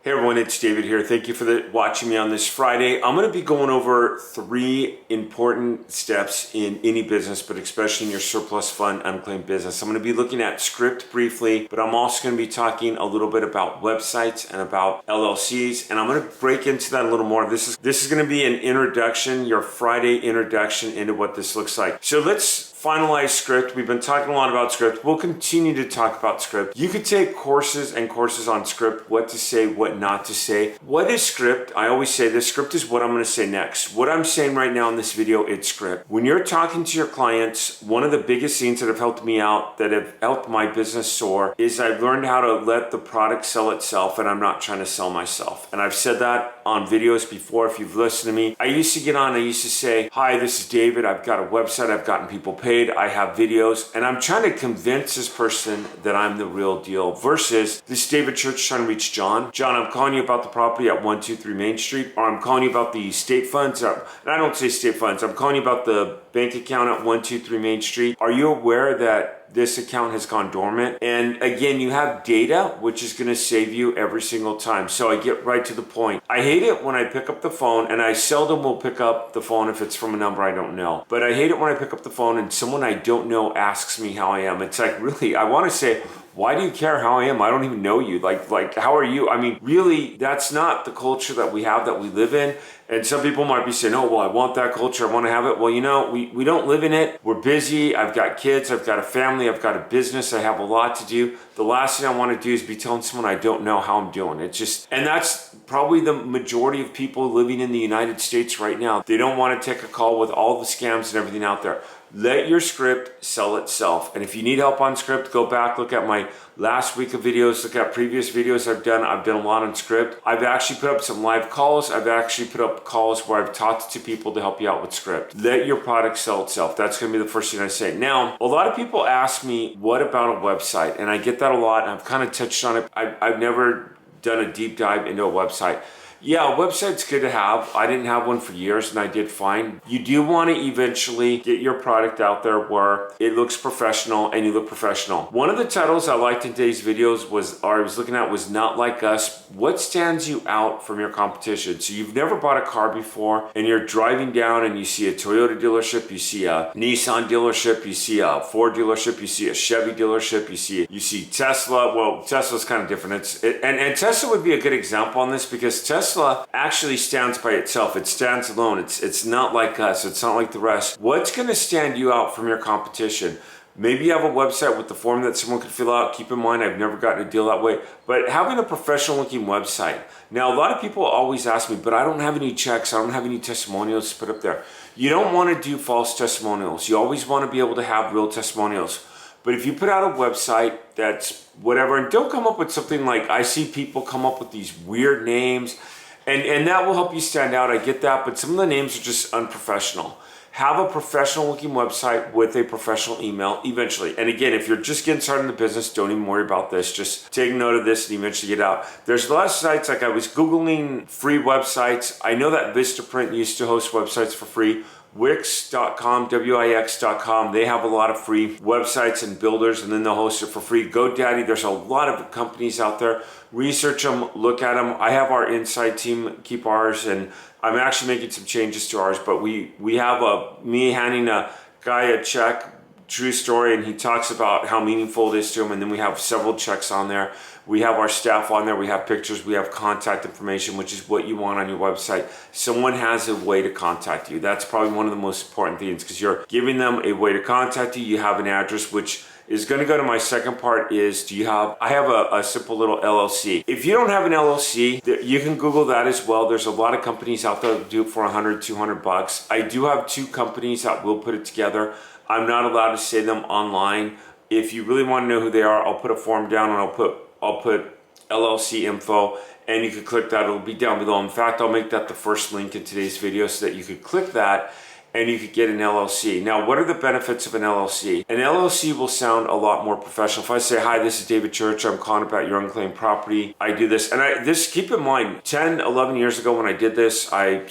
Hey everyone, it's David here. Thank you for watching me on this Friday. I'm going to be going over 3 important steps in any business, but especially in your surplus fund unclaimed business. I'm going to be looking at script briefly, but I'm also going to be talking a little bit about websites and about LLCs, and I'm going to break into that a little more. This is going to be an introduction, your Friday introduction into what this looks like. So let's finalize script. We've been talking a lot about script. We'll continue to talk about script. You could take courses and courses on script, what to say, what not to say. What is script? I always say this, script is what I'm going to say next. What I'm saying right now in this video, it's script. When you're talking to your clients, one of the biggest things that have helped me out, that have helped my business soar, is I've learned how to let the product sell itself, and I'm not trying to sell myself. And I've said that on videos before. If you've listened to me, I used to get on, I used to say, hi, this is David. I've got a website. I've gotten people paid. I have videos, and I'm trying to convince this person that I'm the real deal versus this David Church trying to reach John. John, I'm calling you about the property at 123 Main Street, or I'm calling you about the state funds. And I don't say state funds. I'm calling you about the bank account at 123 Main Street. Are you aware that this account has gone dormant? And again, you have data, which is going to save you every single time. So I get right to the point. I hate it when I pick up the phone, and I seldom will pick up the phone if it's from a number I don't know. But I hate it when I pick up the phone and someone I don't know asks me how I am. It's like, really, I want to say, why do you care how I am? I don't even know you. Like, how are you? I mean, really, that's not the culture that we have, that we live in. And some people might be saying, oh, well, I want that culture. I want to have it. Well, you know, we don't live in it. We're busy. I've got kids. I've got a family. I've got a business. I have a lot to do. The last thing I want to do is be telling someone I don't know how I'm doing. It's just, and that's probably the majority of people living in the United States right now. They don't want to take a call with all the scams and everything out there. Let your script sell itself. And if you need help on script, go back, look at my last week of videos, look at previous videos I've done. I've done a lot on script. I've actually put up some live calls. I've actually put up calls where I've talked to people to help you out with script. Let your product sell itself. That's going to be the first thing I say. Now, a lot of people ask me, what about a website? And I get that a lot, and I've kind of touched on it. I've never done a deep dive into a website. Yeah, a website's good to have. I didn't have one for years, and I did fine. You do want to eventually get your product out there where it looks professional and you look professional. One of the titles I liked in today's videos was Not Like Us. What stands you out from your competition? So you've never bought a car before, and you're driving down and you see a Toyota dealership, you see a Nissan dealership, you see a Ford dealership, you see a Chevy dealership, you see Tesla. Well, Tesla's kind of different. And Tesla would be a good example on this, because Tesla actually stands by itself. It stands alone. It's not like us. It's not like the rest. What's going to stand you out from your competition? Maybe you have a website with the form that someone could fill out. Keep in mind, I've never gotten a deal that way. But having a professional looking website. Now, a lot of people always ask me, but I don't have any checks. I don't have any testimonials to put up there. You don't want to do false testimonials. You always want to be able to have real testimonials. But if you put out a website that's whatever, and don't come up with something like, I see people come up with these weird names, and that will help you stand out. I get that, but some of the names are just unprofessional. Have a professional looking website with a professional email eventually. And again, if you're just getting started in the business, don't even worry about this. Just take note of this and eventually get out. There's a lot of sites, like I was Googling free websites. I know that Vistaprint used to host websites for free. Wix.com, Wix.com, they have a lot of free websites and builders, and then they'll host it for free. GoDaddy, there's a lot of companies out there. Research them, look at them. I have our inside team keep ours, and I'm actually making some changes to ours, but we have me handing a guy a check, true story, and he talks about how meaningful it is to him, and then we have several checks on there. We have our staff on there, we have pictures, we have contact information, which is what you want on your website. Someone has a way to contact you. That's probably one of the most important things, because you're giving them a way to contact you. You have an address, which is going to go to my second part is, I have a simple little LLC. If you don't have an LLC, you can Google that as well. There's a lot of companies out there that do it for $100, $200. I do have 2 companies that will put it together. I'm not allowed to say them online. If you really want to know who they are, I'll put a form down, and I'll put LLC info, and you can click that. It'll be down below. In fact, I'll make that the first link in today's video so that you could click that and you could get an LLC. Now, what are the benefits of an LLC? An LLC will sound a lot more professional. If I say, hi, this is David Church, I'm calling about your unclaimed property. I do this, and this, keep in mind, 10, 11 years ago when I did this, I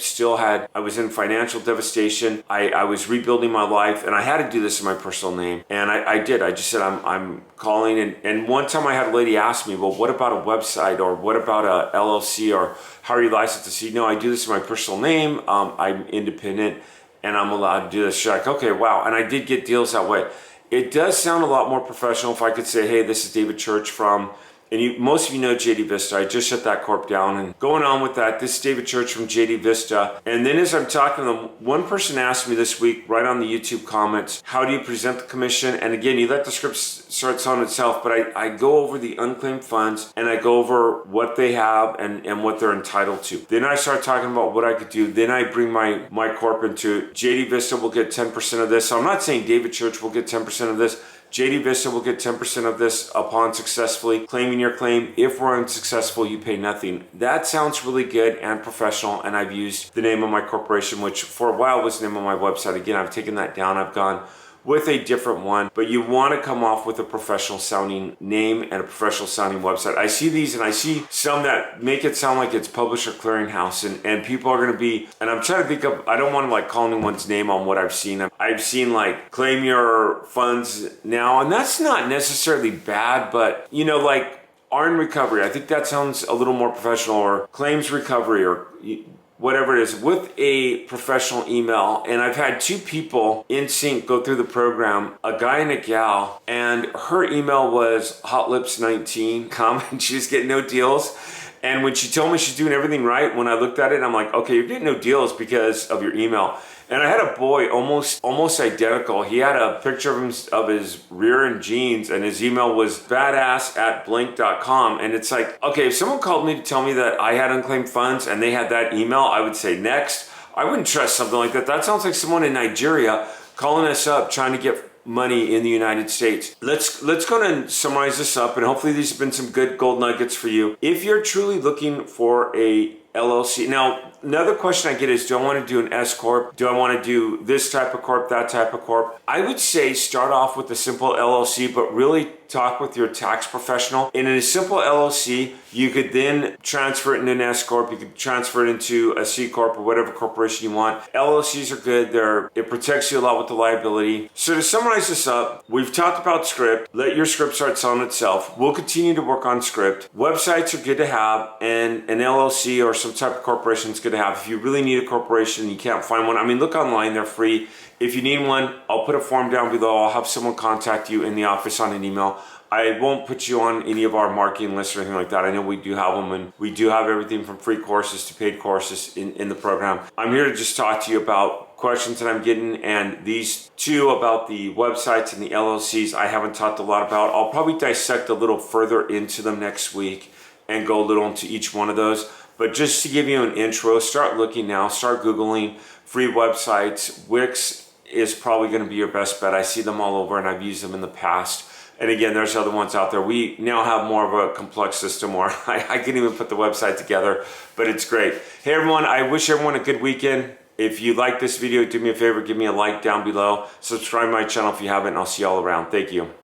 was in financial devastation. I was rebuilding my life, and I had to do this in my personal name. And I did. I just said, I'm calling. And one time I had a lady ask me, well, what about a website, or what about a LLC, or how are you licensed to see? No, I do this in my personal name. I'm independent, and I'm allowed to do this. She's like, okay, wow. And I did get deals that way. It does sound a lot more professional if I could say, hey, this is David Church from, and most of you know JD Vista. I just shut that corp down, and going on with that, this is David Church from JD Vista. And then as I'm talking to them, one person asked me this week, right on the YouTube comments, how do you present the commission? And again, you let the script start on itself, but I go over the unclaimed funds, and I go over what they have and what they're entitled to. Then I start talking about what I could do. Then I bring my corp into it. JD Vista will get 10% of this. So I'm not saying David Church will get 10% of this. JD Vista will get 10% of this upon successfully claiming your claim. If we're unsuccessful, you pay nothing. That sounds really good and professional, and I've used the name of my corporation, which for a while was the name of my website. Again, I've taken that down. I've gone with a different one, but you want to come off with a professional sounding name and a professional sounding website. I see these, and I see some that make it sound like it's Publisher Clearinghouse, and people are going to be, and I'm trying to think of, I don't want to like call anyone's name on what I've seen. I've seen like claim your funds now, and that's not necessarily bad, but you know, like ARN recovery, I think that sounds a little more professional, or claims recovery, or whatever it is, with a professional email. And I've had two people in sync go through the program, a guy and a gal, and her email was hotlips19, and she was getting no deals. And when she told me she's doing everything right, when I looked at it, I'm like, okay, you're getting no deals because of your email. And I had a boy almost identical. He had a picture of his rear end jeans, and his email was badass@blank.com. And it's like, okay, if someone called me to tell me that I had unclaimed funds and they had that email, I would say next. I wouldn't trust something like that. That sounds like someone in Nigeria calling us up trying to get money in the United States. Let's go and summarize this up, and hopefully these have been some good gold nuggets for you. If you're truly looking for a LLC. Now, another question I get is, do I want to do an S Corp? Do I want to do this type of Corp, that type of Corp? I would say start off with a simple LLC, but really talk with your tax professional. And in a simple LLC, you could then transfer it into an S Corp. You could transfer it into a C Corp or whatever corporation you want. LLCs are good. It protects you a lot with the liability. So to summarize this up, we've talked about script. Let your script start selling itself. We'll continue to work on script. Websites are good to have, and an LLC or some type of corporation is good to have. If you really need a corporation and you can't find one, I mean, look online, they're free. If you need one, I'll put a form down below. I'll have someone contact you in the office on an email. I won't put you on any of our marketing lists or anything like that. I know we do have them, and we do have everything from free courses to paid courses in the program. I'm here to just talk to you about questions that I'm getting, and these two about the websites and the LLCs I haven't talked a lot about. I'll probably dissect a little further into them next week and go a little into each one of those. But just to give you an intro, start looking now, start Googling free websites. Wix is probably going to be your best bet. I see them all over, and I've used them in the past. And again, there's other ones out there. We now have more of a complex system where I can even put the website together, but it's great. Hey everyone, I wish everyone a good weekend. If you like this video, do me a favor, give me a like down below. Subscribe to my channel if you haven't, and I'll see you all around. Thank you.